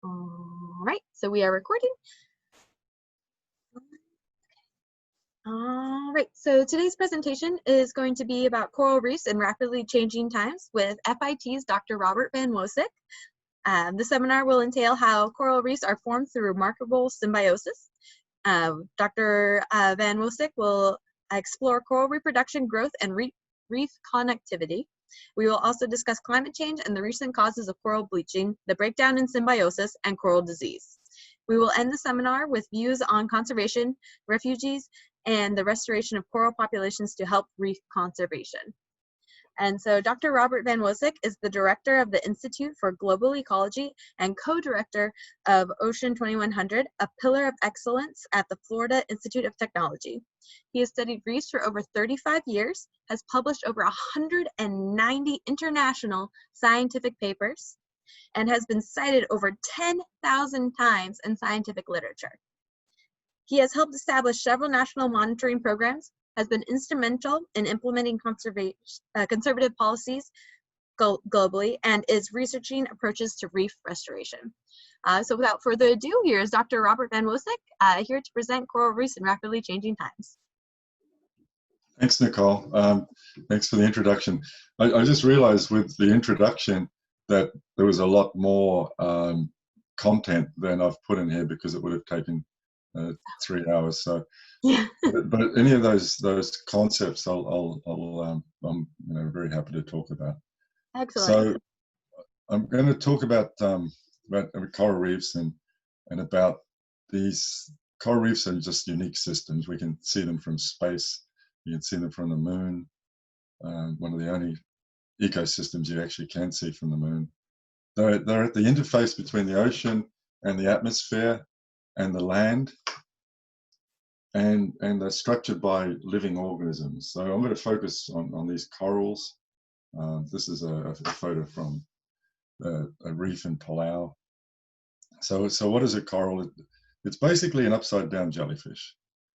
All right, so we are recording. All right, so today's presentation is going to be about coral reefs in rapidly changing times with FIT's Dr. Robert Van Woesik. The seminar will entail how coral reefs are formed through remarkable symbiosis. Dr. Van Woesik will explore coral reproduction, growth, and reef connectivity. We will also discuss climate change and the recent causes of coral bleaching, the breakdown in symbiosis, and coral disease. We will end the seminar with views on conservation, refuges, and the restoration of coral populations to help reef conservation. And so Dr. Robert Van Woesik is the director of the Institute for Global Ecology and co-director of Ocean 2100, a pillar of excellence at the Florida Institute of Technology. He has studied reefs for over 35 years, has published over 190 international scientific papers, and has been cited over 10,000 times in scientific literature. He has helped establish several national monitoring programs, has been instrumental in implementing conservative policies globally, and is researching approaches to reef restoration. So without further ado, here is Dr. Robert Van Woesik, here to present coral reefs in rapidly changing times. Thanks, Nicole. Thanks for the introduction. I just realized with the introduction that there was a lot more content than I've put in here because it would have taken 3 hours. So, yeah. but any of those concepts, I'm very happy to talk about. Excellent. So, I'm going to talk about coral reefs and about these coral reefs are just unique systems. We can see them from space. You can see them from the moon. One of the only ecosystems you actually can see from the moon. They're at the interface between the ocean and the atmosphere and the land, and they're structured by living organisms. So I'm going to focus on these corals. This is a photo from a reef in Palau. So what is a coral? It's basically an upside down jellyfish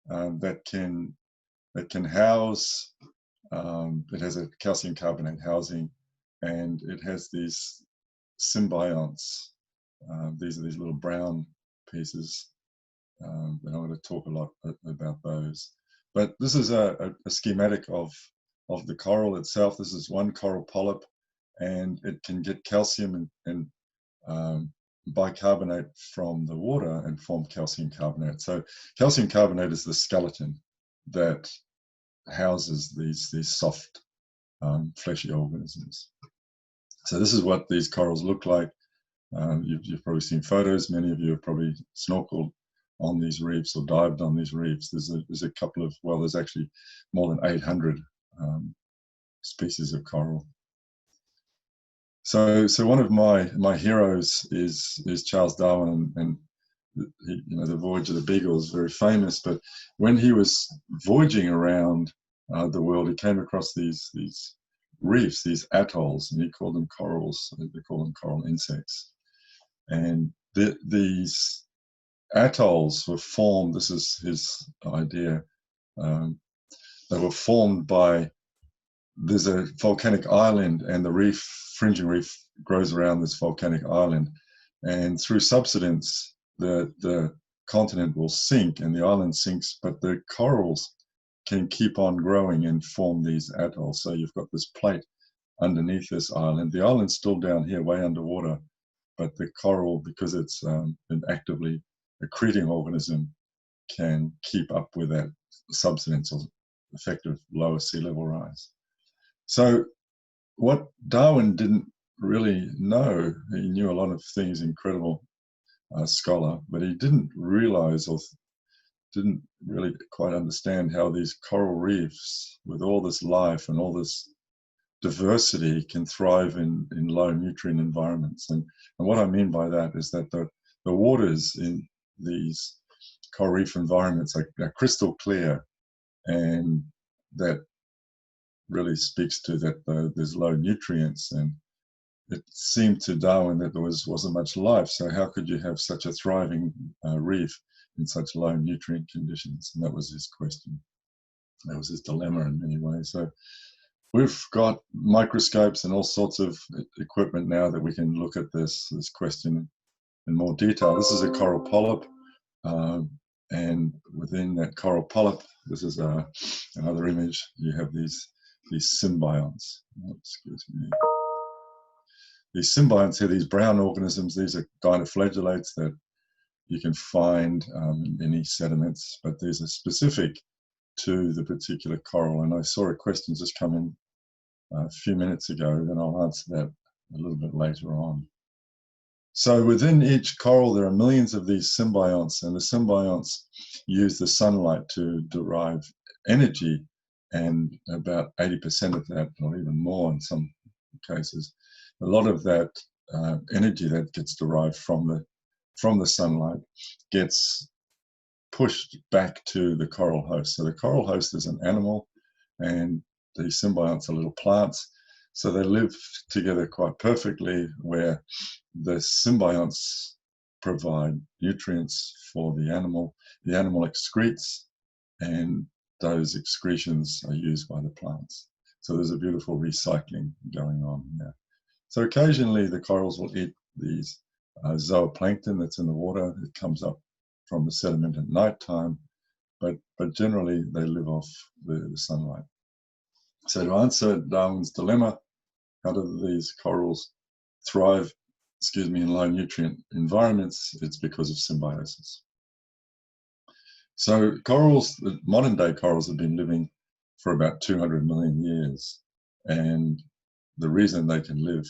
that can house. It has a calcium carbonate housing, and it has these symbionts. These are these little brown pieces. And I'm going to talk a lot about those. But this is a schematic of the coral itself. This is one coral polyp, and it can get calcium and bicarbonate from the water and form calcium carbonate. So calcium carbonate is the skeleton that houses these soft fleshy organisms. So this is what these corals look like. You've probably seen photos. Many of you have probably snorkeled on these reefs or dived on these reefs. There's a couple of, well, there's actually more than 800 species of coral. So one of my heroes is Charles Darwin, and he, the voyage of the Beagle is very famous. But when he was voyaging around the world, he came across these reefs, these atolls, and he called them corals. They call them coral insects. And these atolls were formed, this is his idea, they were formed by, there's a volcanic island, and the reef, fringing reef, grows around this volcanic island. And through subsidence, the continent will sink and the island sinks, but the corals can keep on growing and form these atolls. So you've got this plate underneath this island. The island's still down here, way underwater, but the coral, because it's an actively accreting organism, can keep up with that subsidence or effective lower sea level rise. So what Darwin didn't really know, he knew a lot of things, incredible scholar, but he didn't realize or didn't really quite understand how these coral reefs, with all this life and all this diversity, can thrive in low nutrient environments. And what I mean by that is that the waters in these coral reef environments are crystal clear, and that really speaks to that there's low nutrients. And it seemed to Darwin that there wasn't much life, so how could you have such a thriving reef in such low nutrient conditions? And that was his question. That was his dilemma in many ways. So we've got microscopes and all sorts of equipment now that we can look at this question in more detail. This is a coral polyp, and within that coral polyp, this is another image. You have these symbionts. Oh, excuse me. These symbionts here, these brown organisms, these are dinoflagellates that you can find in any sediments, but these are specific to the particular coral. And I saw a question just come in a few minutes ago, and I'll answer that a little bit later on. So within each coral, there are millions of these symbionts, and the symbionts use the sunlight to derive energy, and about 80% of that, or even more in some cases, a lot of that energy that gets derived from the sunlight gets pushed back to the coral host. So the coral host is an animal, and the symbionts are little plants. So they live together quite perfectly, where the symbionts provide nutrients for the animal. The animal excretes, and those excretions are used by the plants. So there's a beautiful recycling going on there. So occasionally the corals will eat these zooplankton that's in the water. It comes up from the sediment at night time, but generally they live off the sunlight. So to answer Darwin's dilemma, how do these corals thrive, in low nutrient environments? It's because of symbiosis. So corals, the modern day corals, have been living for about 200 million years. And the reason they can live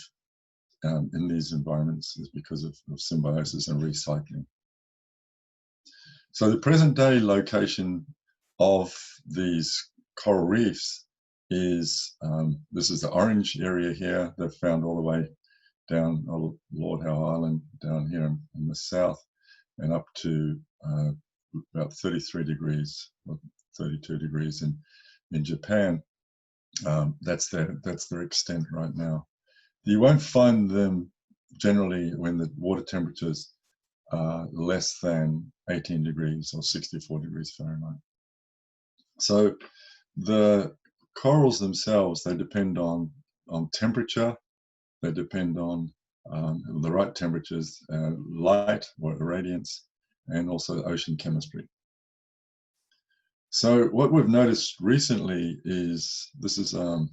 in these environments is because of symbiosis and recycling. So the present day location of these coral reefs is, this is the orange area here. They're found all the way down Lord Howe Island, down here in the south, and up to about 33 degrees, or 32 degrees in Japan. That's their extent right now. You won't find them generally when the water temperatures are less than 18 degrees or 64 degrees Fahrenheit. So the corals themselves, they depend on temperature, they depend on the right temperatures, light or irradiance, and also ocean chemistry. So what we've noticed recently is, this is an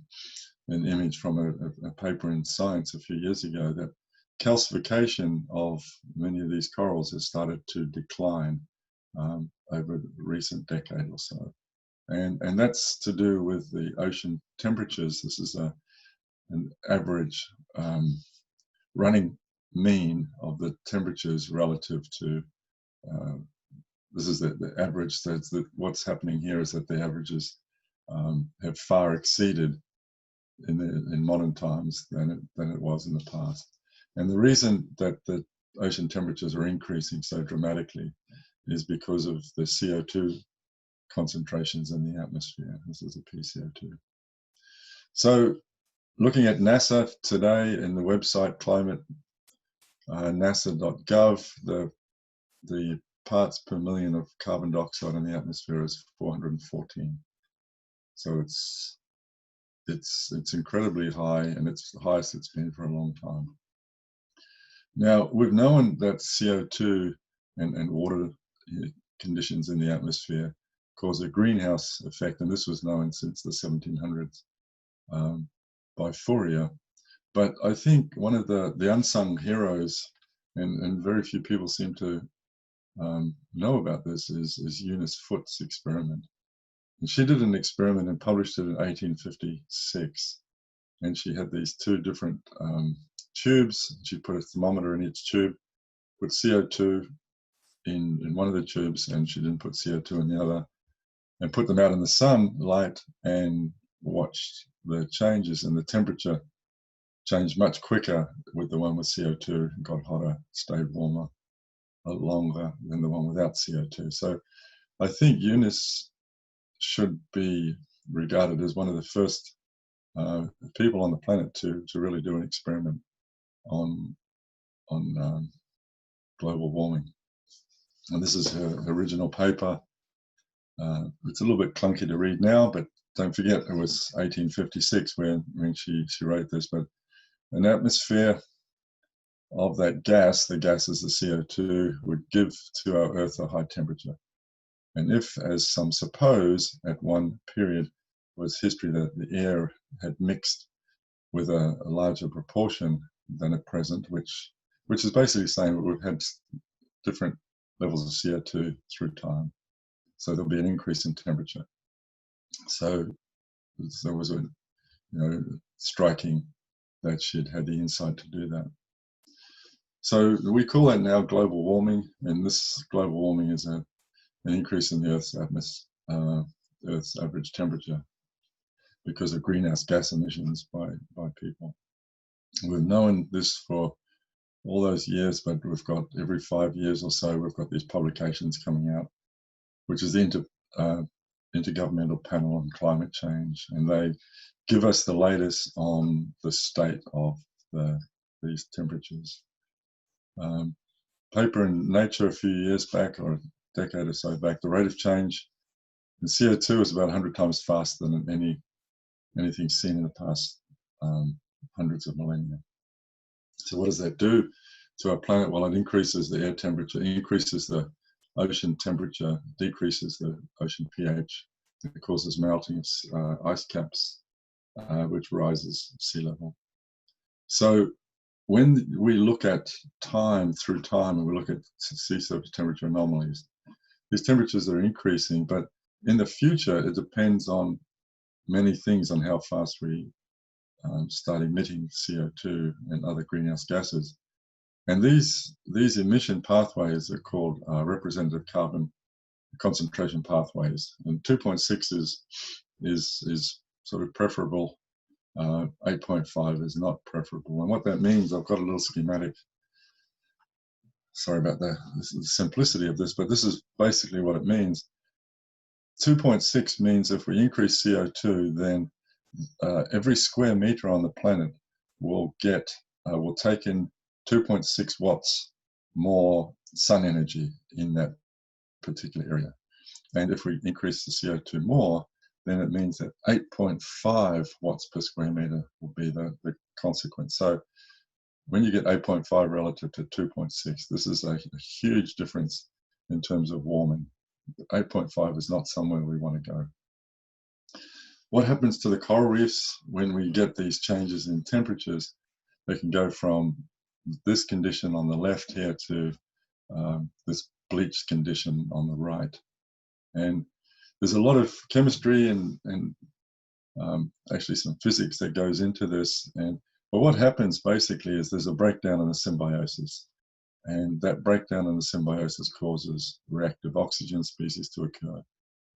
image from a paper in Science a few years ago, that calcification of many of these corals has started to decline over the recent decade or so. And that's to do with the ocean temperatures. This is an average running mean of the temperatures relative to, this is the average. So what's happening here is that the averages have far exceeded in modern times than it was in the past. And the reason that the ocean temperatures are increasing so dramatically is because of the CO2 concentrations in the atmosphere. This is a PCO2. So looking at NASA today in the website climate, nasa.gov, the parts per million of carbon dioxide in the atmosphere is 414. So it's incredibly high, and it's the highest it's been for a long time. Now, we've known that CO2 and water conditions in the atmosphere cause a greenhouse effect, and this was known since the 1700s by Fourier. But I think one of the unsung heroes, and very few people seem to know about this, is Eunice Foote's experiment. And she did an experiment and published it in 1856. And she had these two different tubes. She put a thermometer in each tube, put CO2 in one of the tubes, and she didn't put CO2 in the other, and put them out in the sunlight and watched the changes, and the temperature changed much quicker with the one with CO2. It got hotter, stayed warmer longer than the one without CO2. So I think Eunice should be regarded as one of the first people on the planet to really do an experiment on global warming. And this is her original paper. It's a little bit clunky to read now, but don't forget it was 1856 when she wrote this. But an atmosphere of that gas, the gases, the CO2, would give to our Earth a high temperature. And if, as some suppose, at one period was history that the air had mixed with a larger proportion than at present, which is basically saying that we've had different levels of CO2 through time. So there'll be an increase in temperature. So there was a striking that she'd had the insight to do that. So we call that now global warming, and this global warming is an increase in the Earth's average temperature because of greenhouse gas emissions by people. We've known this for all those years, but we've got every 5 years or so, we've got these publications coming out, which is the Intergovernmental Panel on Climate Change, and they give us the latest on the state of these temperatures. Paper in Nature a few years back, or a decade or so back, the rate of change in CO2 is about 100 times faster than anything seen in the past hundreds of millennia. So what does that do to our planet? Well, it increases the air temperature, increases the ocean temperature, decreases the ocean pH. It causes melting of ice caps, which rises sea level. So when we look at time through time, and we look at sea surface temperature anomalies, these temperatures are increasing, but in the future, it depends on many things, on how fast we start emitting CO2 and other greenhouse gases. And these emission pathways are called representative carbon concentration pathways. And 2.6 is sort of preferable. 8.5 is not preferable. And what that means, I've got a little schematic. Sorry about the simplicity of this, but this is basically what it means. 2.6 means if we increase CO2, then every square meter on the planet will take in 2.6 watts more sun energy in that particular area. And if we increase the CO2 more, then it means that 8.5 watts per square meter will be the consequence. So when you get 8.5 relative to 2.6, this is a huge difference in terms of warming. 8.5 is not somewhere we want to go. What happens to the coral reefs when we get these changes in temperatures? They can go from this condition on the left here to this bleached condition on the right. And there's a lot of chemistry and actually some physics that goes into this. But what happens basically is there's a breakdown in the symbiosis. And that breakdown in the symbiosis causes reactive oxygen species to occur.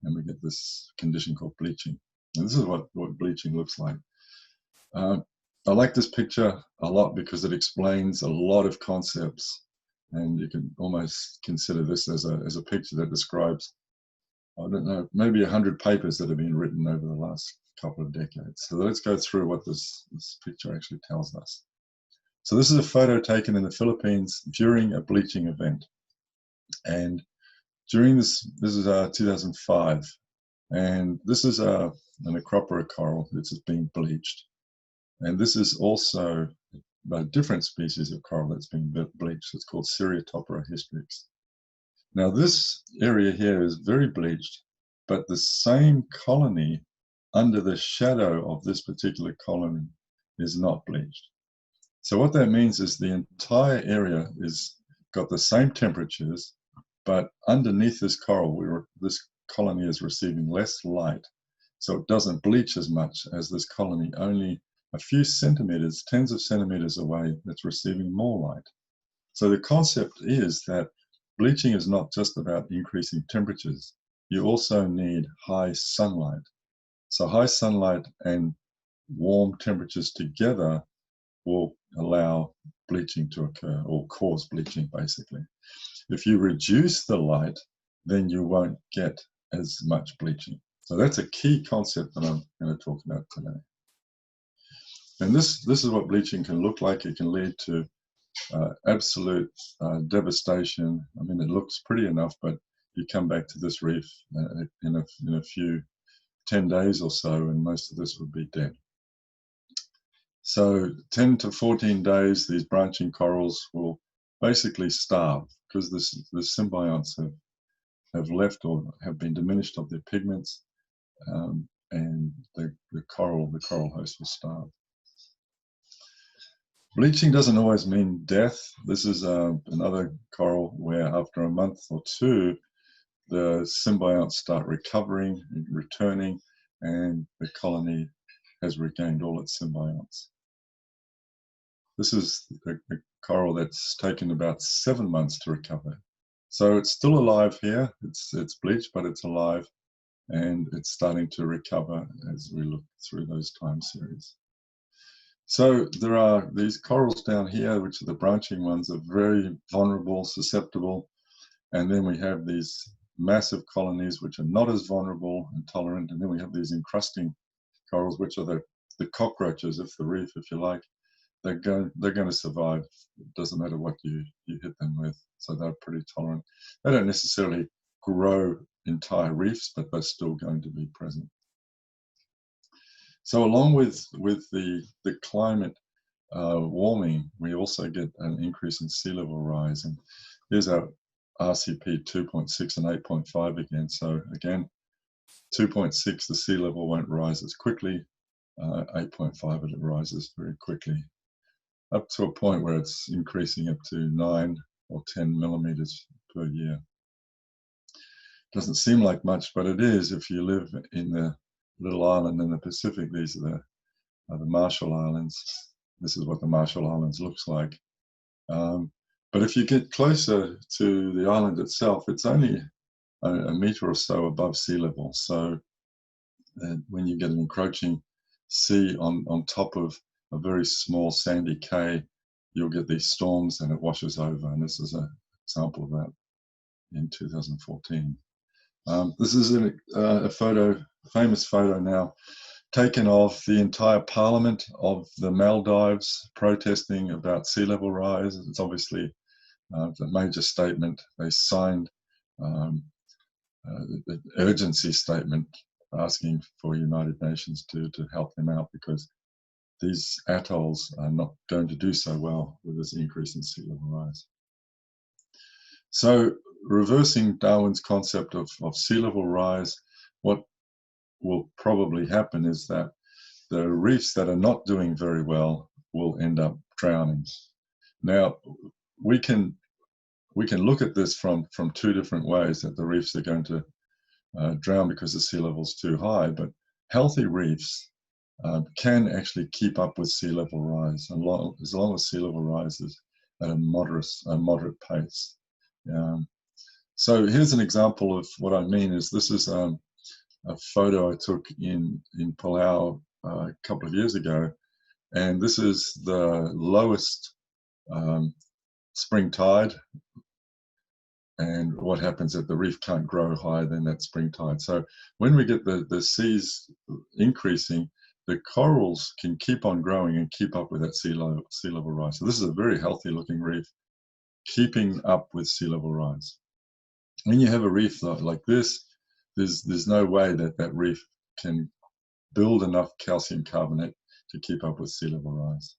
And we get this condition called bleaching. And this is what bleaching looks like. I like this picture a lot because it explains a lot of concepts. And you can almost consider this as a picture that describes, I don't know, maybe 100 papers that have been written over the last couple of decades. So let's go through what this picture actually tells us. So this is a photo taken in the Philippines during a bleaching event. And during this is 2005. And this is an acropora coral that's being bleached. And this is also a different species of coral that's being bleached. It's called Ceratopora hystrix. Now this area here is very bleached, but the same colony under the shadow of this particular colony is not bleached. So what that means is the entire area is got the same temperatures, but underneath this coral, this colony is receiving less light. So it doesn't bleach as much as this colony, only a few centimeters, tens of centimeters away, that's receiving more light. So the concept is that bleaching is not just about increasing temperatures. You also need high sunlight. So high sunlight and warm temperatures together will allow bleaching to occur, or cause bleaching basically. If you reduce the light, then you won't get as much bleaching. So that's a key concept that I'm going to talk about today. And this is what bleaching can look like. It can lead to absolute devastation. I mean, it looks pretty enough, but you come back to this reef in a few 10 days or so, and most of this would be dead. So 10 to 14 days, these branching corals will basically starve because the symbionts have left or have been diminished of their pigments, and the coral host will starve. Bleaching doesn't always mean death. This is another coral where after a month or two, the symbionts start recovering and returning, and the colony has regained all its symbionts. This is a coral that's taken about 7 months to recover. So it's still alive here. It's bleached, but it's alive, and it's starting to recover as we look through those time series. So there are these corals down here, which are the branching ones, are very vulnerable, susceptible, and then we have these massive colonies which are not as vulnerable and tolerant, and then we have these encrusting corals, which are the cockroaches of the reef, if you like. They're going to survive. It doesn't matter what you hit them with, so they're pretty tolerant. They don't necessarily grow entire reefs, but they're still going to be present. So along with the climate warming, we also get an increase in sea level rise. And here's our RCP 2.6 and 8.5 again. So again, 2.6, the sea level won't rise as quickly. 8.5, it rises very quickly, up to a point where it's increasing up to 9 or 10 millimeters per year. Doesn't seem like much, but it is if you live in the little island in the Pacific. These are the Marshall Islands. This is what the Marshall Islands looks like. But if you get closer to the island itself, it's only a meter or so above sea level. So when you get an encroaching sea on top of a very small sandy cay, you'll get these storms and it washes over. And this is an example of that in 2014. This is a photo, a famous photo now, taken of the entire parliament of the Maldives protesting about sea level rise. It's obviously a major statement. They signed the urgency statement asking for United Nations to help them out, because these atolls are not going to do so well with this increase in sea level rise. So reversing Darwin's concept of sea level rise, what will probably happen is that the reefs that are not doing very well will end up drowning. Now, we can look at this from two different ways, that the reefs are going to drown because the sea level is too high, but healthy reefs can actually keep up with sea level rise, as long as sea level rises at a moderate pace. So here's an example of what I mean. Is this is a photo I took in Palau a couple of years ago, and this is the lowest spring tide, and what happens if the reef can't grow higher than that spring tide. So when we get the seas increasing, the corals can keep on growing and keep up with that sea level rise. So this is a very healthy looking reef, keeping up with sea level rise. When you have a reef like this, there's no way that reef can build enough calcium carbonate to keep up with sea level rise.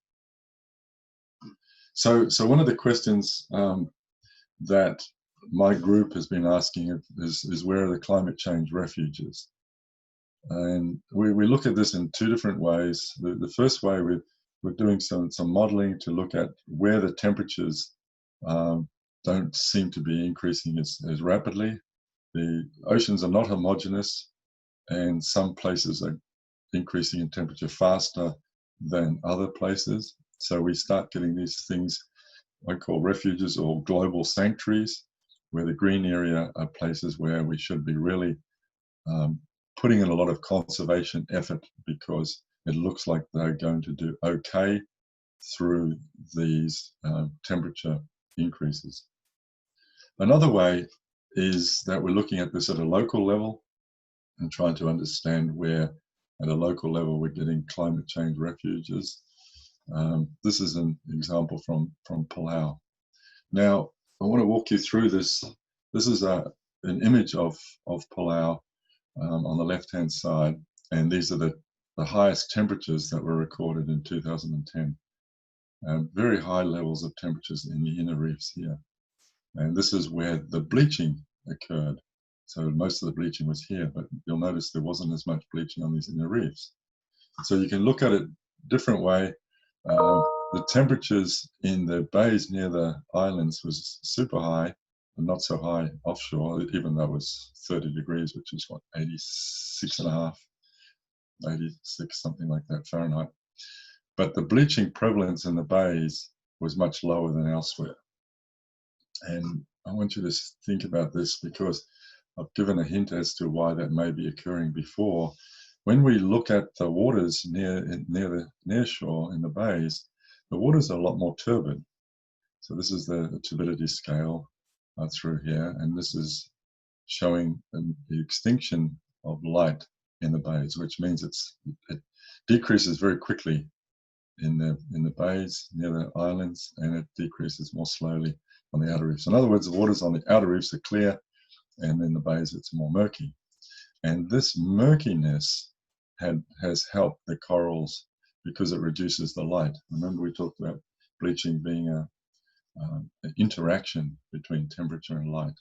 So one of the questions that my group has been asking is where are the climate change refuges? And we look at this in two different ways. The first way, we're doing some modeling to look at where the temperatures don't seem to be increasing as rapidly. The oceans are not homogeneous, and some places are increasing in temperature faster than other places. So we start getting these things I call refuges or global sanctuaries, where the green area are places where we should be really putting in a lot of conservation effort, because it looks like they're going to do okay through these temperature increases. Another way is that we're looking at this at a local level and trying to understand where at a local level we're getting climate change refuges. This is an example from Palau. Now, I want to walk you through this. This is an image of Palau on the left-hand side, and these are the the highest temperatures that were recorded in 2010. Very high levels of temperatures in the inner reefs here. And this is where the bleaching occurred. So most of the bleaching was here, but you'll notice there wasn't as much bleaching on these inner reefs. So you can look at it a different way. The temperatures in the bays near the islands was super high, but not so high offshore, even though it was 30 degrees, which is what, 86.5, 86, something like that Fahrenheit. But the bleaching prevalence in the bays was much lower than elsewhere. And I want you to think about this because I've given a hint as to why that may be occurring before. When we look at the waters near the near shore in the bays, the waters are a lot more turbid. So this is the turbidity scale through here, and this is showing the extinction of light in the bays, which means it decreases very quickly in the bays near the islands, and it decreases more slowly on the outer reefs. In other words, the waters on the outer reefs are clear, and in the bays it's more murky. And this murkiness has helped the corals because it reduces the light. Remember, we talked about bleaching being an interaction between temperature and light.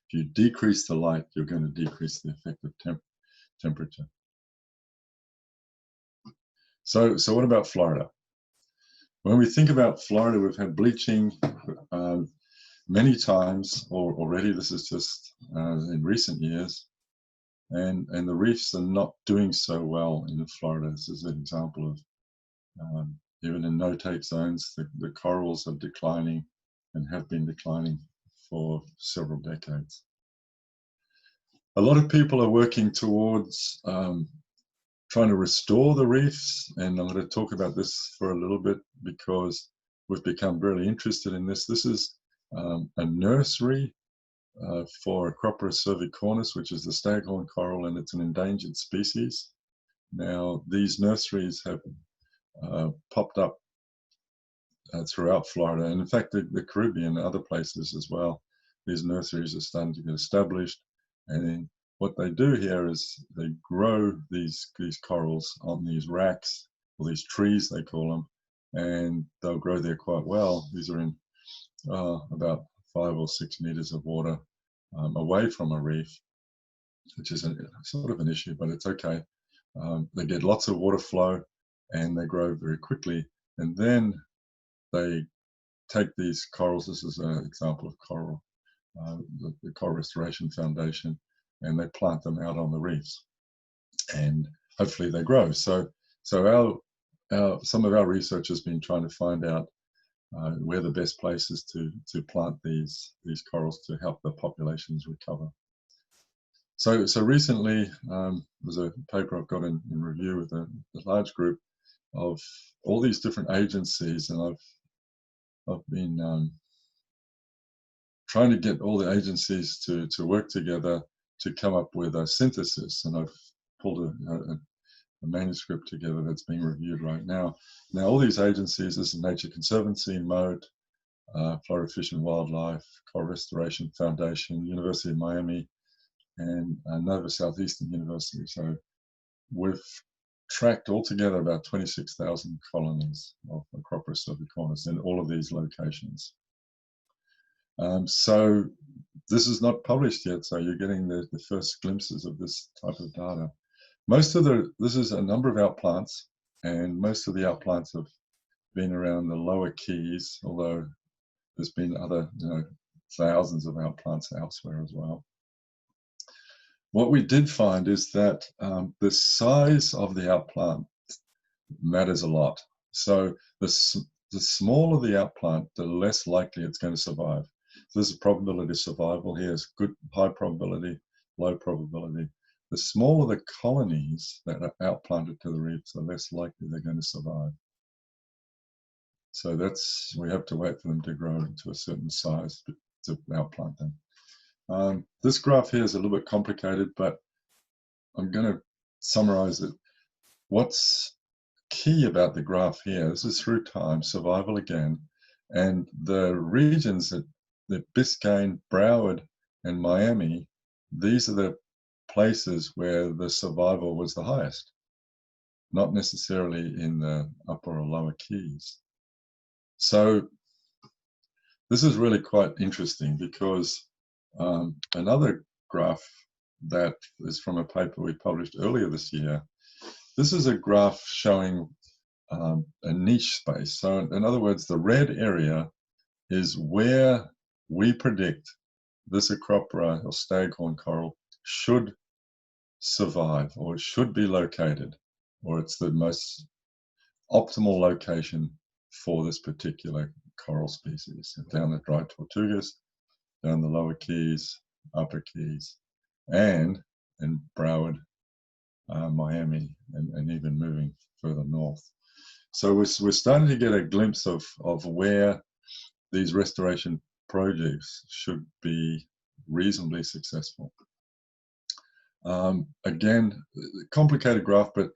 If you decrease the light, you're going to decrease the effective temperature. So what about Florida? When we think about Florida, we've had bleaching many times already. This is just in recent years. And the reefs are not doing so well in Florida. This is an example of even in no-take zones, the corals are declining and have been declining for several decades. A lot of people are working towards trying to restore the reefs, and I'm going to talk about this for a little bit because we've become really interested in this. This is a nursery for Acropolis cervicornis, which is the staghorn coral, and it's an endangered species. Now, these nurseries have popped up throughout Florida, and in fact, the Caribbean and other places as well. These nurseries are starting to get established, and what they do here is they grow these corals on these racks, or these trees they call them, and they'll grow there quite well. These are in about 5 or 6 meters of water away from a reef, which is sort of an issue, but it's okay. They get lots of water flow and they grow very quickly, and then they take these corals. This is an example of coral, the Coral Restoration Foundation, and they plant them out on the reefs, and hopefully they grow. So some of our research has been trying to find out where the best places to plant these corals to help the populations recover. So recently there's a paper I've got in review with a large group of all these different agencies, and I've been trying to get all the agencies to work together to come up with a synthesis, and I've pulled a manuscript together that's being reviewed right now. Now, all these agencies, this is Nature Conservancy, MODE, Florida Fish and Wildlife, Coral Restoration Foundation, University of Miami, and Nova Southeastern University. So we've tracked altogether about 26,000 colonies of Acropolis cervicornis in all of these locations. So this is not published yet, so you're getting the first glimpses of this type of data. This is a number of outplants, and most of the outplants have been around the lower keys, although there's been other, thousands of outplants elsewhere as well. What we did find is that the size of the outplant matters a lot. So the smaller the outplant, the less likely it's going to survive. So there's a probability of survival here. It's good, high probability, low probability. The smaller the colonies that are outplanted to the reefs, the less likely they're going to survive. So we have to wait for them to grow to a certain size to outplant them. This graph here is a little bit complicated, but I'm going to summarize it. What's key about the graph here, this is through time, survival again, and the regions that Biscayne, Brevard, and Miami, these are the places where the survival was the highest. not necessarily in the upper or lower keys. So this is really quite interesting because another graph that is from a paper we published earlier this year, this is a graph showing a niche space. So in other words, the red area is where we predict this acropora or staghorn coral should survive, or it should be located, or it's the most optimal location for this particular coral species. Down the dry tortugas, down the lower keys, upper keys, and in Brevard, Miami, and even moving further north. So we're starting to get a glimpse of where these restoration projects should be reasonably successful. Again, complicated graph, but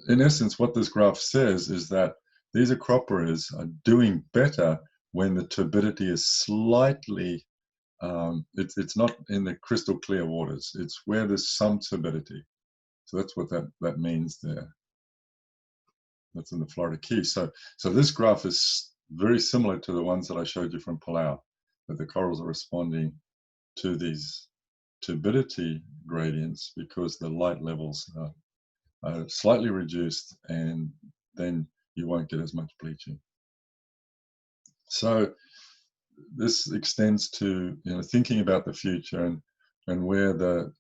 in essence, what this graph says is that these acroporas are doing better when the turbidity is slightly, it's not in the crystal clear waters, it's where there's some turbidity. So that's what that means there. That's in the Florida Keys. So this graph is very similar to the ones that I showed you from Palau, that the corals are responding to these turbidity gradients because the light levels are slightly reduced, and then you won't get as much bleaching. So this extends to thinking about the future and where the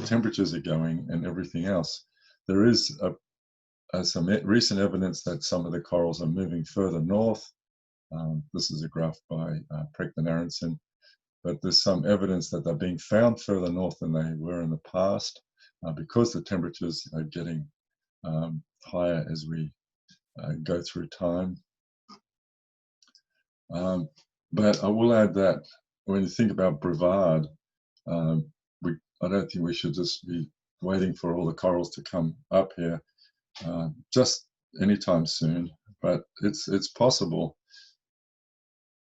temperatures are going and everything else. There is some recent evidence that some of the corals are moving further north. This is a graph by Preckman Aronson, but there's some evidence that they're being found further north than they were in the past because the temperatures are getting higher as we go through time. But I will add that when you think about Brevard, I don't think we should just be waiting for all the corals to come up here just anytime soon, but it's possible.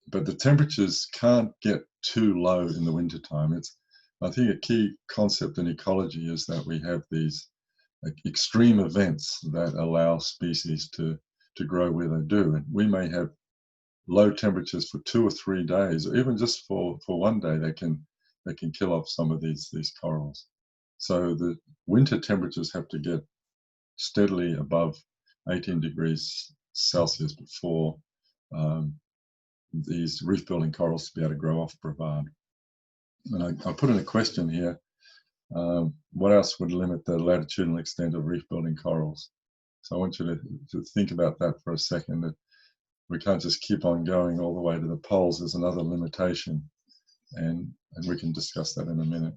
But the temperatures can't get too low in the wintertime. I think a key concept in ecology is that we have these extreme events that allow species to grow where they do. And we may have low temperatures for 2 or 3 days, or even just for one day, they can kill off some of these corals. So the winter temperatures have to get steadily above 18 degrees Celsius before these reef building corals to be able to grow off Brevard. And I put in a question here, what else would limit the latitudinal extent of reef building corals? So I want you to think about that for a second, that we can't just keep on going all the way to the poles. There's another limitation, and we can discuss that in a minute.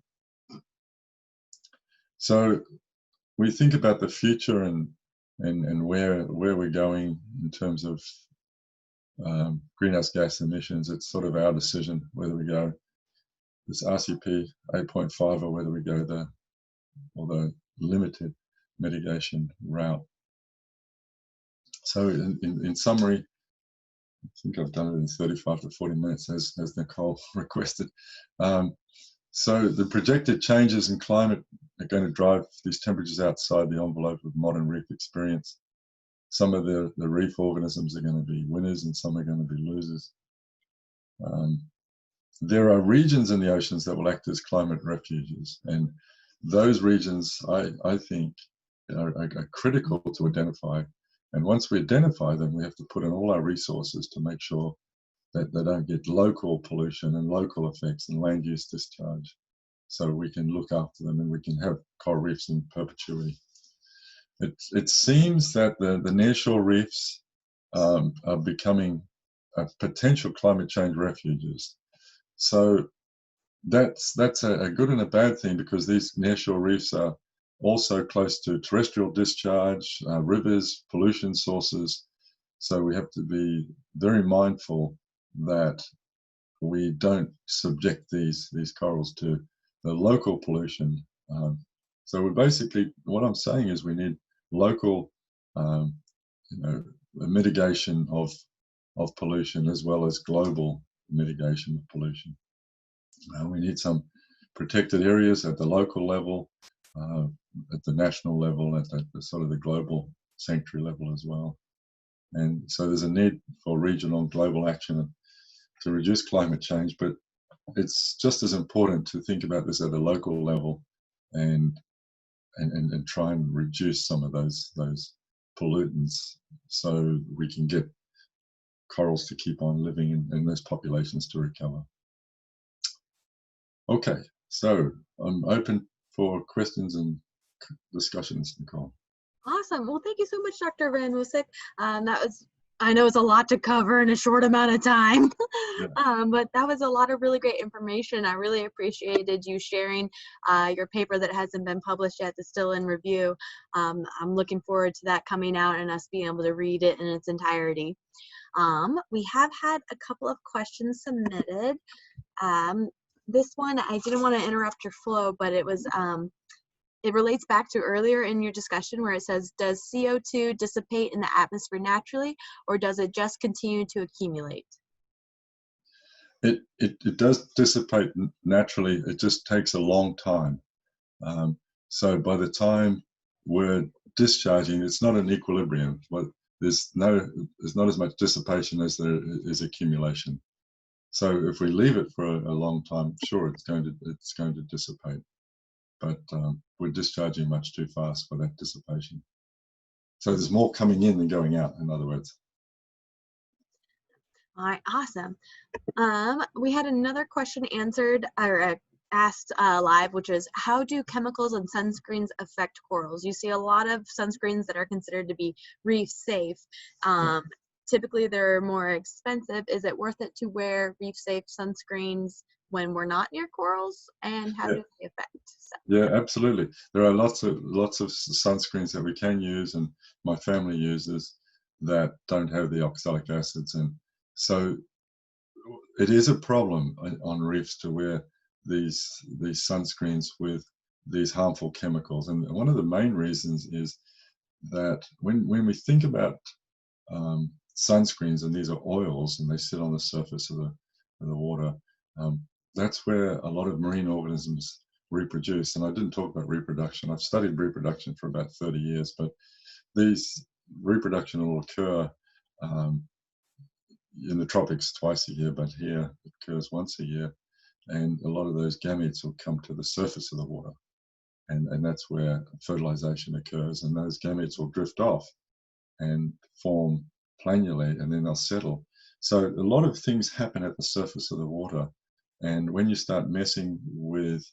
So we think about the future and where we're going in terms of greenhouse gas emissions. It's sort of our decision whether we go this RCP 8.5 or whether we go the limited mitigation route. So in summary, I think I've done it in 35 to 40 minutes as Nicole requested. So the projected changes in climate are going to drive these temperatures outside the envelope of modern reef experience. Some of the reef organisms are going to be winners and some are going to be losers. There are regions in the oceans that will act as climate refuges, and those regions I think are critical to identify. And once we identify them, we have to put in all our resources to make sure that they don't get local pollution and local effects and land use discharge, so we can look after them and we can have coral reefs in perpetuity. It seems that the nearshore reefs are becoming potential climate change refuges. So that's a good and a bad thing, because these nearshore reefs are also close to terrestrial discharge, rivers, pollution sources. So we have to be very mindful that we don't subject these corals to the local pollution. So we basically, what I'm saying is we need local mitigation of pollution as well as global mitigation of pollution. We need some protected areas at the local level. at the national level, at the sort of the global sanctuary level as well. And so there's a need for regional and global action to reduce climate change, but it's just as important to think about this at a local level and try and reduce some of those pollutants so we can get corals to keep on living and those populations to recover. Okay, so I'm open for questions and discussions, Nicole. Awesome. Well, thank you so much, Dr. Van Woesik. I know it's a lot to cover in a short amount of time, Yeah. but that was a lot of really great information. I really appreciated you sharing your paper that hasn't been published yet, that's still in review. I'm looking forward to that coming out and us being able to read it in its entirety. We have had a couple of questions submitted. This one, I didn't want to interrupt your flow, but it was it relates back to earlier in your discussion where it says, does CO2 dissipate in the atmosphere naturally, or does it just continue to accumulate? It does dissipate naturally. It just takes a long time. So by the time we're discharging, it's not an equilibrium, but there's not as much dissipation as there is accumulation. So if we leave it for a long time, sure, it's going to dissipate. But we're discharging much too fast for that dissipation. So there's more coming in than going out, in other words. All right, awesome. We had another question answered or asked live, which is, how do chemicals and sunscreens affect corals? You see a lot of sunscreens that are considered to be reef safe. Typically, they're more expensive. Is it worth it to wear reef safe sunscreens when we're not near corals, and how do they affect? Yeah, absolutely. There are lots of sunscreens that we can use, and my family uses, that don't have the oxalic acids, and so it is a problem on reefs to wear these sunscreens with these harmful chemicals. And one of the main reasons is that when we think about sunscreens, and these are oils and they sit on the surface of the water, that's where a lot of marine organisms reproduce. And I didn't talk about reproduction. I've studied reproduction for about 30 years, but these reproduction will occur in the tropics twice a year, but here it occurs once a year. And a lot of those gametes will come to the surface of the water. And that's where fertilization occurs. And those gametes will drift off and form planulae, and then they'll settle. So a lot of things happen at the surface of the water. And when you start messing with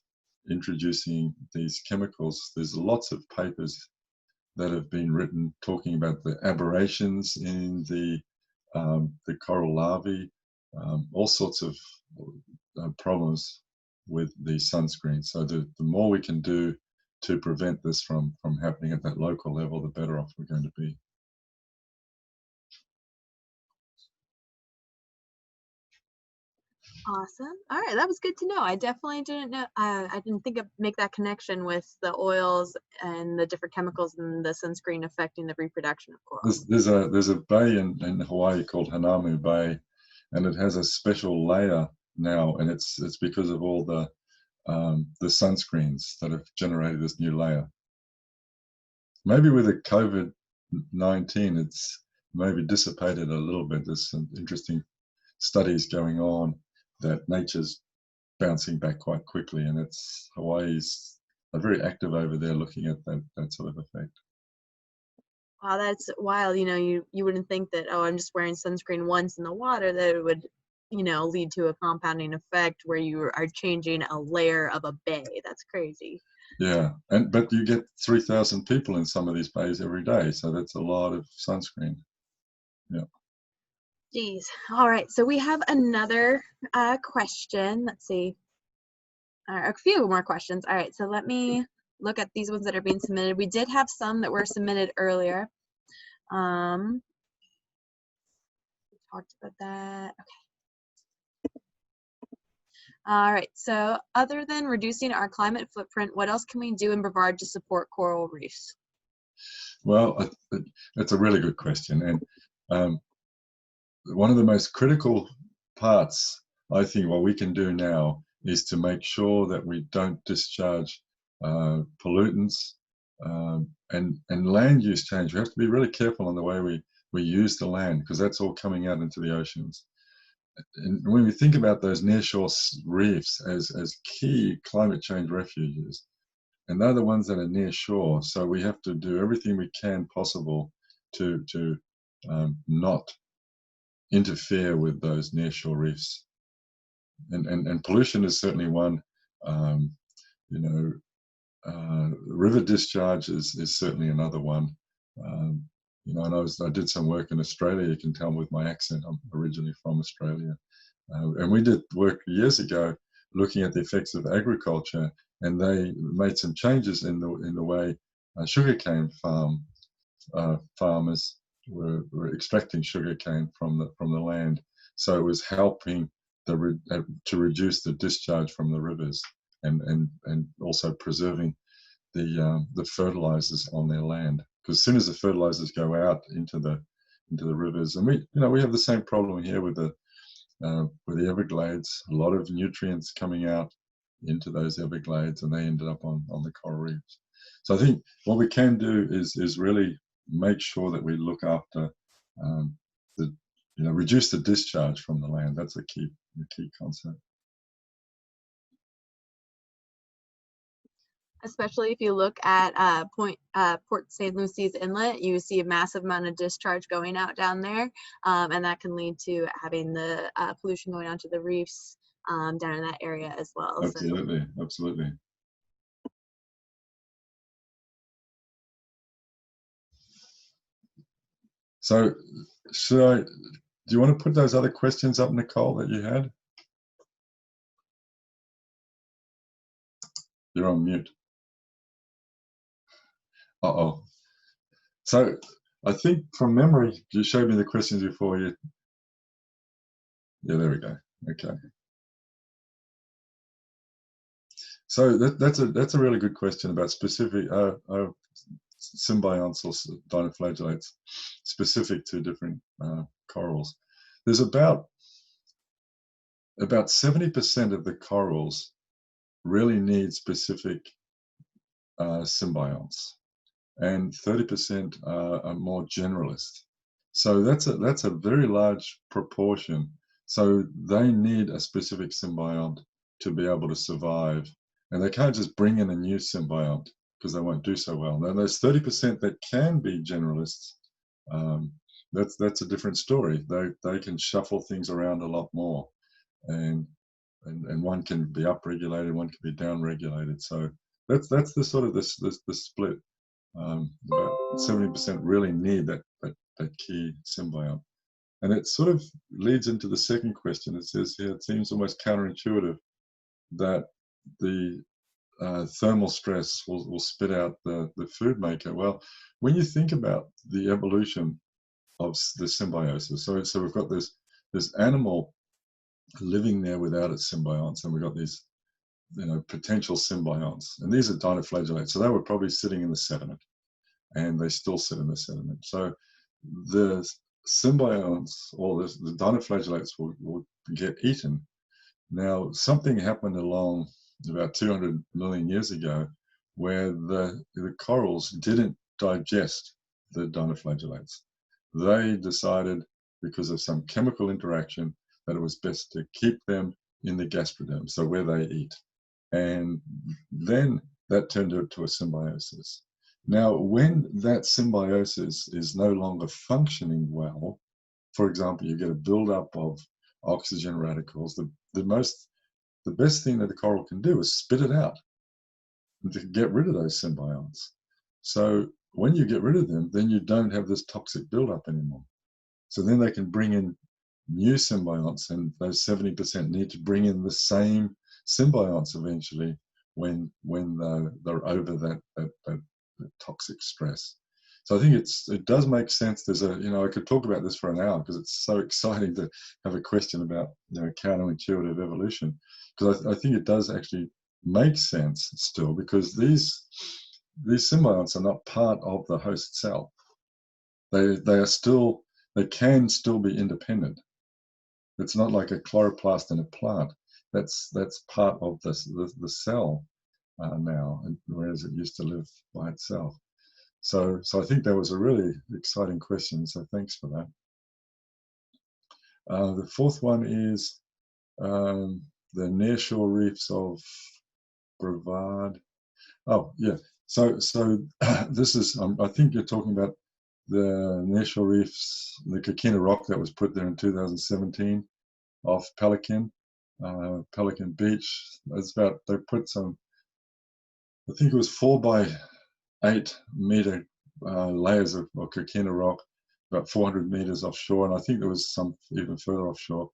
introducing these chemicals, there's lots of papers that have been written talking about the aberrations in the coral larvae, all sorts of problems with these sunscreens. So the more we can do to prevent this from happening at that local level, the better off we're going to be. Awesome. All right, that was good to know. I definitely didn't know. I didn't make that connection with the oils and the different chemicals in the sunscreen affecting the reproduction of corals. There's a bay in Hawaii called Hanamu Bay, and it has a special layer now, and it's because of all the sunscreens that have generated this new layer. Maybe with the COVID-19, it's maybe dissipated a little bit. There's some interesting studies going on that nature's bouncing back quite quickly, and Hawaii's very active over there looking at that sort of effect. Wow, that's wild. You know, you wouldn't think that, oh, I'm just wearing sunscreen once in the water, that it would, lead to a compounding effect where you are changing a layer of a bay. That's crazy. Yeah, but you get 3,000 people in some of these bays every day, so that's a lot of sunscreen. Yeah. Geez. All right. So we have another question. Let's see. A few more questions. All right. So let me look at these ones that are being submitted. We did have some that were submitted earlier. We talked about that. Okay. All right. So other than reducing our climate footprint, what else can we do in Brevard to support coral reefs? Well, that's a really good question. And one of the most critical parts, I think, what we can do now is to make sure that we don't discharge pollutants, and land use change. We have to be really careful on the way we use the land, because that's all coming out into the oceans. And when we think about those nearshore reefs as key climate change refuges, and they're the ones that are near shore, so we have to do everything we can possible to not interfere with those nearshore reefs. And pollution is certainly one. You know, river discharge is certainly another one. You know, and I did some work in Australia. You can tell with my accent, I'm originally from Australia. And we did work years ago looking at the effects of agriculture, and they made some changes in the way sugarcane farmers were extracting sugarcane from the land. So it was helping to reduce the discharge from the rivers, and also preserving the fertilizers on their land. Because as soon as the fertilizers go out into the rivers, and we have the same problem here with the Everglades, a lot of nutrients coming out into those Everglades, and they ended up on the coral reefs. So I think what we can do is really make sure that we look after reduce the discharge from the land. That's the key concept. Especially if you look at Port St. Lucie's Inlet, you see a massive amount of discharge going out down there, and that can lead to having the pollution going onto the reefs down in that area as well. Absolutely, so. Absolutely. So, do you want to put those other questions up, Nicole, that you had? You're on mute. Uh-oh. So I think from memory, you showed me the questions before. Yeah, there we go. Okay. So that's a really good question about specific symbionts or dinoflagellates specific to different corals. There's about 70% of the corals really need specific symbionts, and 30% are more generalist. So that's a very large proportion. So they need a specific symbiont to be able to survive, and they can't just bring in a new symbiont because they won't do so well. Now those 30% that can be generalists, that's a different story. They can shuffle things around a lot more, and one can be upregulated, one can be downregulated. So that's the sort of the split. About 70% really need that key symbiont. And it sort of leads into the second question. It says here, it seems almost counterintuitive that the thermal stress will spit out the food maker. Well, when you think about the evolution of the symbiosis, so we've got this animal living there without its symbionts, and we've got these potential symbionts, and these are dinoflagellates. So they were probably sitting in the sediment, and they still sit in the sediment. So the symbionts, or the dinoflagellates, will get eaten. Now, something happened along about 200 million years ago where the corals didn't digest the dinoflagellates. They decided, because of some chemical interaction, that it was best to keep them in the gastroderm, so where they eat. And then that turned into a symbiosis. Now, when that symbiosis is no longer functioning well, for example, you get a buildup of oxygen radicals, the best thing that the coral can do is spit it out and to get rid of those symbionts. So when you get rid of them, then you don't have this toxic buildup anymore. So then they can bring in new symbionts, and those 70% need to bring in the same symbionts eventually when they're over that toxic stress. So I think it does make sense. There's I could talk about this for an hour because it's so exciting to have a question about counterintuitive evolution, because I think it does actually make sense still, because these symbionts are not part of the host cell. They can still be independent. It's not like a chloroplast in a plant. That's part of the cell. now, and whereas it used to live by itself. So I think that was a really exciting question. So thanks for that. The fourth one is the nearshore reefs of Brevard. Oh yeah. So this is I think you're talking about the nearshore reefs, the Coquina Rock that was put there in 2017 off Pelican Beach. It's about, they put some, I think it was 4 by 8 meter layers of Coquina Rock, about 400 meters offshore, and I think there was some even further offshore.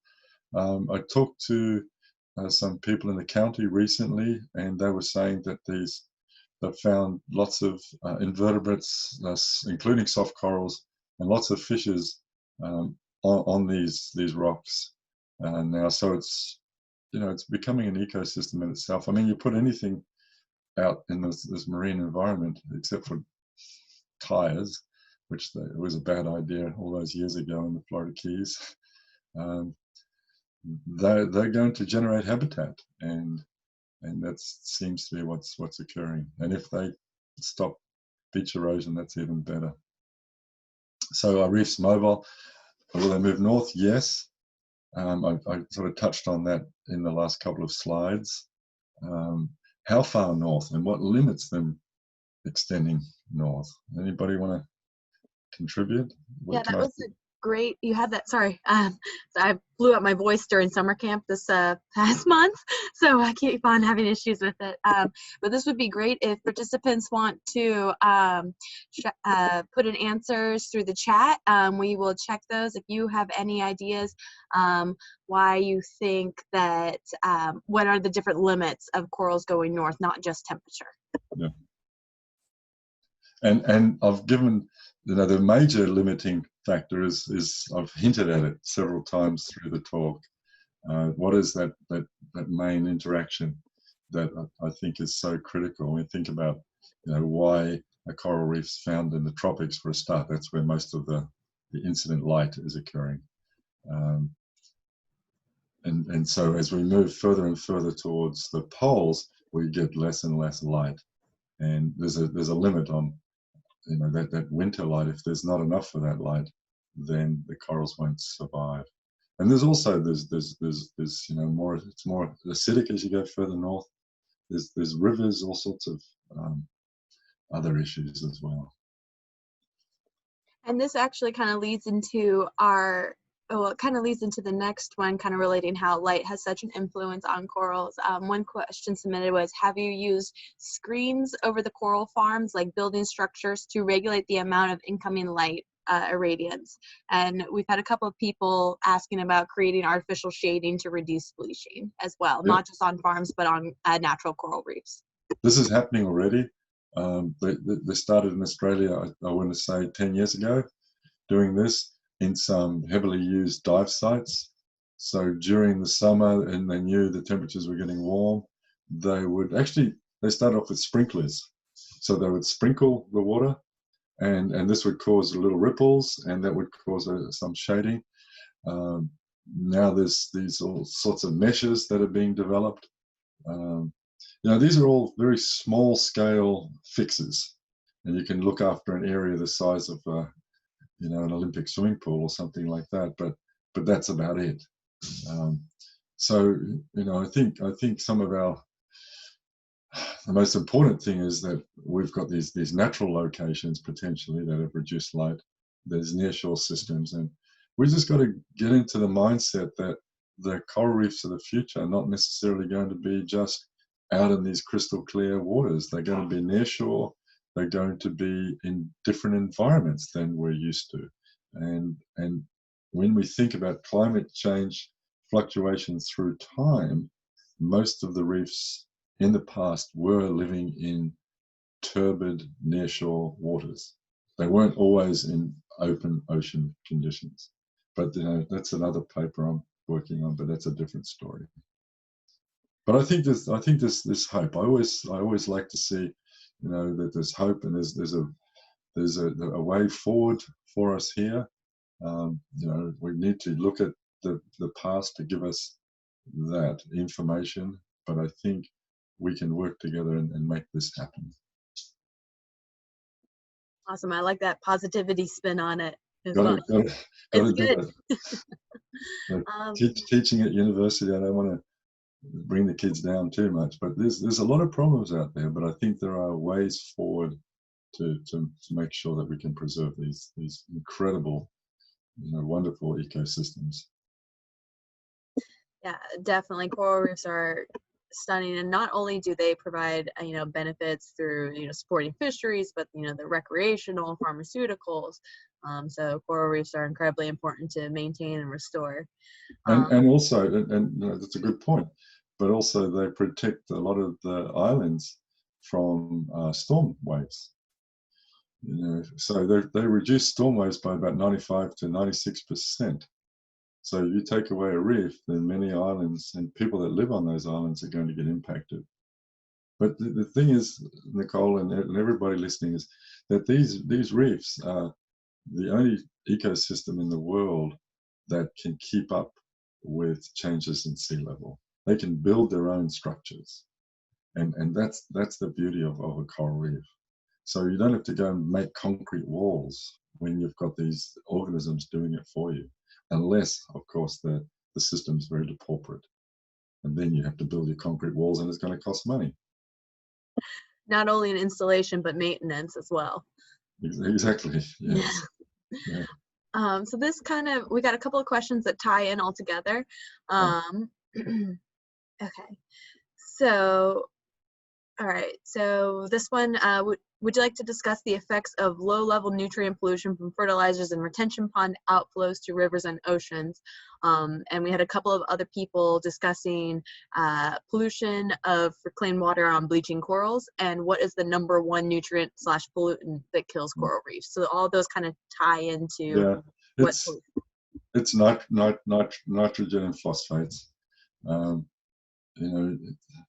I talked to some people in the county recently, and they were saying that they've found lots of invertebrates, including soft corals, and lots of fishes on these rocks now. So it's, it's becoming an ecosystem in itself. I mean, you put anything out in this marine environment, except for tires, which it was a bad idea all those years ago in the Florida Keys. They're going to generate habitat, and that seems to be what's occurring. And if they stop beach erosion, that's even better. So are reefs mobile? Will they move north? Yes. I sort of touched on that in the last couple of slides. How far north and what limits them extending north? Anybody want to contribute? Yeah, that was a great, you had that, sorry. So I blew up my voice during summer camp this past month, so I keep on having issues with it. But this would be great if participants want to put in answers through the chat. We will check those. If you have any ideas why you think that, what are the different limits of corals going north, not just temperature. Yeah. And I've given, the major limiting factor is I've hinted at it several times through the talk. What is that main interaction that I think is so critical? When we think about, why a coral reef's found in the tropics for a start. That's where most of the incident light is occurring. And so as we move further and further towards the poles, we get less and less light. And there's a limit on, that winter light. If there's not enough of that light, then the corals won't survive. And there's also there's more, it's more acidic as you go further north. There's rivers, all sorts of other issues as well. And this actually kind of leads into the next one, kind of relating how light has such an influence on corals. One question submitted was, have you used screens over the coral farms, like building structures, to regulate the amount of incoming light irradiance? And we've had a couple of people asking about creating artificial shading to reduce bleaching as well, not just on farms, but on natural coral reefs. This is happening already. They started in Australia, I want to say 10 years ago, doing this in some heavily used dive sites. So during the summer, and they knew the temperatures were getting warm, they started off with sprinklers. So they would sprinkle the water, and this would cause little ripples, and that would cause some shading. Now there's these all sorts of meshes that are being developed. These are all very small scale fixes, and you can look after an area the size of an Olympic swimming pool or something like that, but that's about it. So I think some of the most important thing is that we've got these natural locations potentially that have reduced light. There's nearshore systems, and we just got to get into the mindset that the coral reefs of the future are not necessarily going to be just out in these crystal clear waters. They're going to be nearshore. They're going to be in different environments than we're used to. And when we think about climate change fluctuations through time, most of the reefs in the past were living in turbid nearshore waters. They weren't always in open ocean conditions. But that's another paper I'm working on, but that's a different story. But I think there's hope. I always like to see, that there's hope, and there's a way forward for us here. We need to look at the past to give us that information. But I think we can work together and make this happen. Awesome. I like that positivity spin on it as Got well. to It's do good. it. Teaching at university, I don't want to bring the kids down too much, but there's a lot of problems out there. But I think there are ways forward to make sure that we can preserve these incredible, wonderful ecosystems. Yeah, definitely. Coral reefs are stunning, and not only do they provide benefits through supporting fisheries, but the recreational, pharmaceuticals. So coral reefs are incredibly important to maintain and restore. And also, and that's a good point, but also they protect a lot of the islands from storm waves. So they reduce storm waves by about 95 to 96%. So if you take away a reef, then many islands and people that live on those islands are going to get impacted. But the thing is, Nicole and everybody listening, is that these reefs are the only ecosystem in the world that can keep up with changes in sea level. They can build their own structures. And that's the beauty of a coral reef. So you don't have to go and make concrete walls when you've got these organisms doing it for you, unless, of course, the system is very depauperate. And then you have to build your concrete walls, and it's going to cost money. Not only an installation, but maintenance as well. Exactly, yes. Yeah. So this we got a couple of questions that tie in all together. Okay. So, all right. So this one, would you like to discuss the effects of low-level nutrient pollution from fertilizers and retention pond outflows to rivers and oceans? And we had a couple of other people discussing pollution of reclaimed water on bleaching corals, and what is the #1 nutrient / pollutant that kills coral reefs. So all those kind of tie into it's nitrogen and phosphates.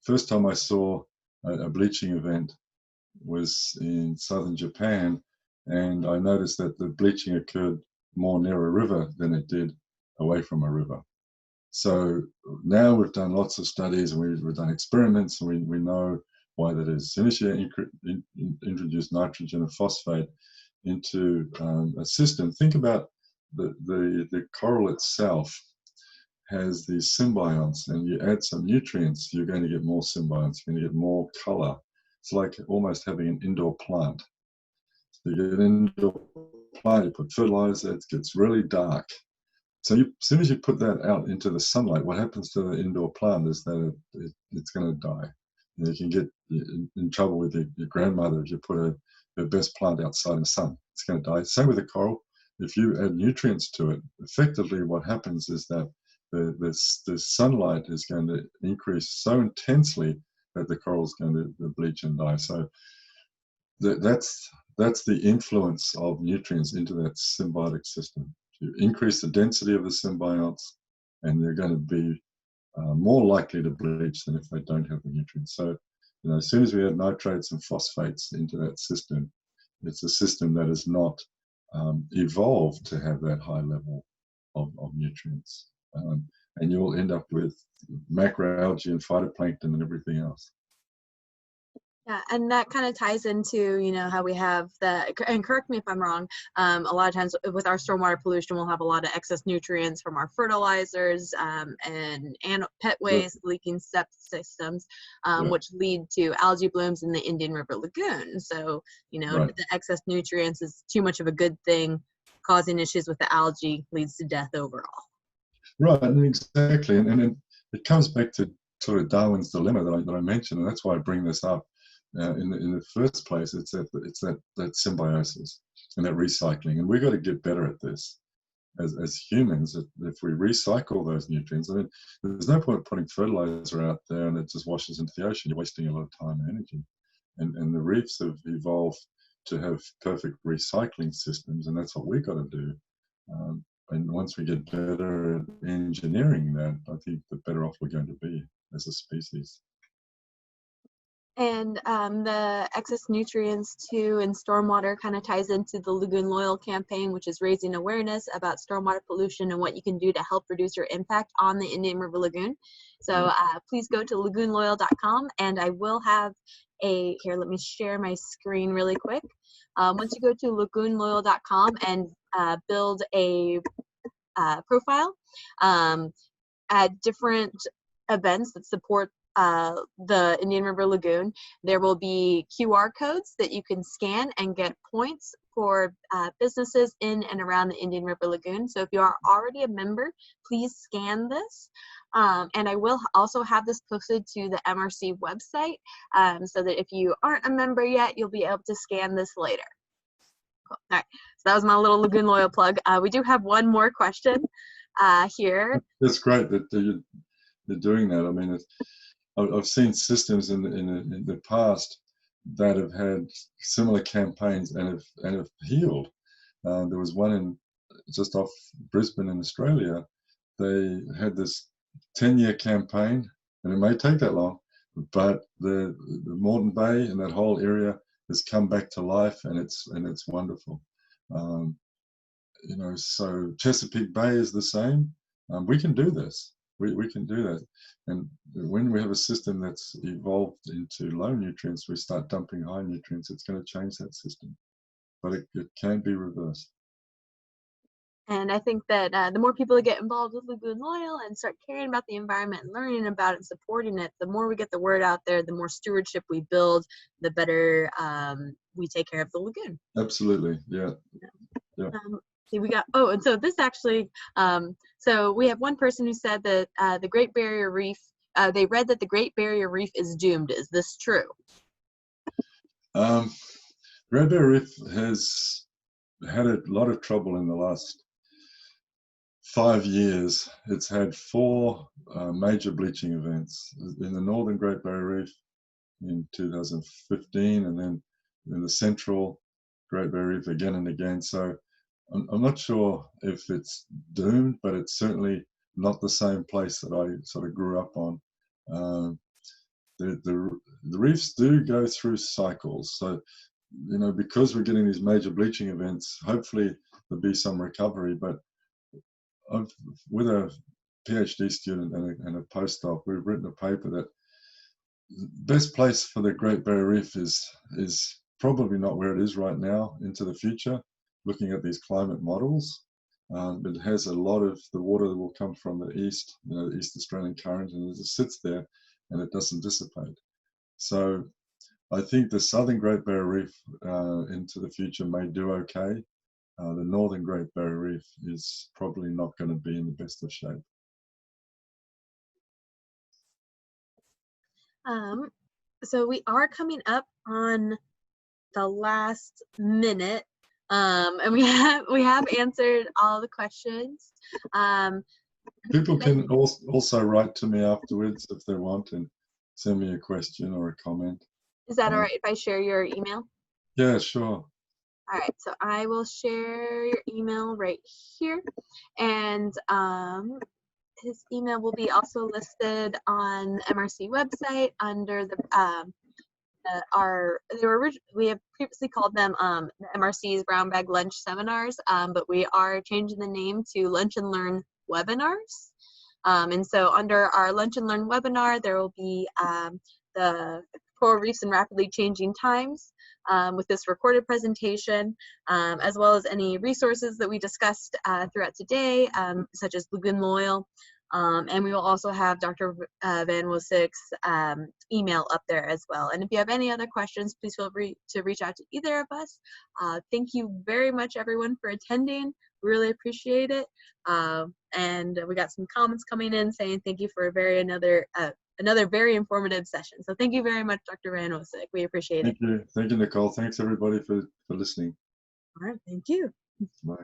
First time I saw a bleaching event was in southern Japan, and I noticed that the bleaching occurred more near a river than it did away from a river. So now we've done lots of studies, and we've done experiments, and we know why that is. As soon as you introduce nitrogen and phosphate into a system, think about the coral itself has these symbionts, and you add some nutrients, you're going to get more symbionts, you're going to get more color. It's like almost having an indoor plant. So you get an indoor plant, you put fertilizer, it gets really dark. So as soon as you put that out into the sunlight, what happens to the indoor plant is that it's going to die. You can get in trouble with your grandmother if you put her best plant outside in the sun. It's going to die. Same with the coral. If you add nutrients to it, effectively what happens is that the sunlight is going to increase so intensely that the coral is going to bleach and die. So that's the influence of nutrients into that symbiotic system. You increase the density of the symbionts, and they're going to be more likely to bleach than if they don't have the nutrients. So, as soon as we add nitrates and phosphates into that system, it's a system that is not evolved to have that high level of nutrients. And you'll end up with macroalgae and phytoplankton and everything else. Yeah, and that kind of ties into, how we have and correct me if I'm wrong, a lot of times with our stormwater pollution, we'll have a lot of excess nutrients from our fertilizers and pet waste, leaking septic systems, which lead to algae blooms in the Indian River Lagoon. So, the excess nutrients is too much of a good thing, causing issues with the algae leads to death overall. Right, exactly. And it comes back to sort of Darwin's dilemma that I mentioned, and that's why I bring this up. In the first place, it's that symbiosis and that recycling, and we've got to get better at this as humans. If we recycle those nutrients, I mean, there's no point putting fertilizer out there and it just washes into the ocean. You're wasting a lot of time and energy. And the reefs have evolved to have perfect recycling systems, and that's what we've got to do. And once we get better at engineering that, I think the better off we're going to be as a species. And the excess nutrients too and stormwater kind of ties into the Lagoon Loyal campaign, which is raising awareness about stormwater pollution and what you can do to help reduce your impact on the Indian River Lagoon. So please go to lagoonloyal.com, and I will have here, let me share my screen really quick. Once you go to lagoonloyal.com and build a profile, at different events that support the Indian River Lagoon, there will be QR codes that you can scan and get points for businesses in and around the Indian River Lagoon. So if you are already a member, please scan this. And I will also have this posted to the MRC website so that if you aren't a member yet, you'll be able to scan this later. Cool. All right, so that was my little Lagoon Loyal plug. We do have one more question here. It's great that you're doing that. I mean, I've seen systems in the past that have had similar campaigns and have healed. There was one in just off Brisbane in Australia. They had this 10-year campaign, and it may take that long, but the Moreton Bay and that whole area has come back to life, and it's wonderful. You know, so Chesapeake Bay is the same. We can do this. We can do that. And when we have a system that's evolved into low nutrients, we start dumping high nutrients, it's going to change that system. But it can be reversed. And I think that the more people that get involved with Lagoon Loyal and start caring about the environment and learning about it and supporting it, the more we get the word out there, the more stewardship we build, the better we take care of the lagoon. Absolutely, yeah. See, we got, and so this actually, so we have one person who said that the Great Barrier Reef, they read that the Great Barrier Reef is doomed. Is this true? Great Barrier Reef has had a lot of trouble in the last 5 years. It's had 4 major bleaching events in the northern Great Barrier Reef in 2015, and then in the central Great Barrier Reef again and again. So I'm not sure if it's doomed, but it's certainly not the same place that I sort of grew up on. The reefs do go through cycles. So, you know, because we're getting these major bleaching events, hopefully there'll be some recovery. But with a PhD student and a postdoc, we've written a paper that the best place for the Great Barrier Reef is probably not where it is right now into the future. Looking at these climate models, it has a lot of the water that will come from the east, you know, the East Australian current, and it just sits there and it doesn't dissipate. So I think the southern Great Barrier Reef into the future may do okay. The northern Great Barrier Reef is probably not going to be in the best of shape. So we are coming up on the last minute. And we have answered all the questions. People can also write to me afterwards if they want and send me a question or a comment. Is that all right if I share your email? Yeah, sure. All right, so I will share your email right here, and his email will be also listed on the MRC website under the we have previously called them the MRC's Brown Bag Lunch Seminars, but we are changing the name to Lunch and Learn Webinars. And so under our Lunch and Learn webinar, there will be the coral reefs in rapidly changing times with this recorded presentation, as well as any resources that we discussed throughout today, such as Lagoon Loyal. And we will also have Dr. Van Woosik's email up there as well. And if you have any other questions, please feel free to reach out to either of us. Thank you very much, everyone, for attending. We really appreciate it. And we got some comments coming in saying thank you for another very informative session. So thank you very much, Dr. Van Woesik. We appreciate it. Thank you, Nicole. Thanks, everybody, for listening. All right, thank you. Bye.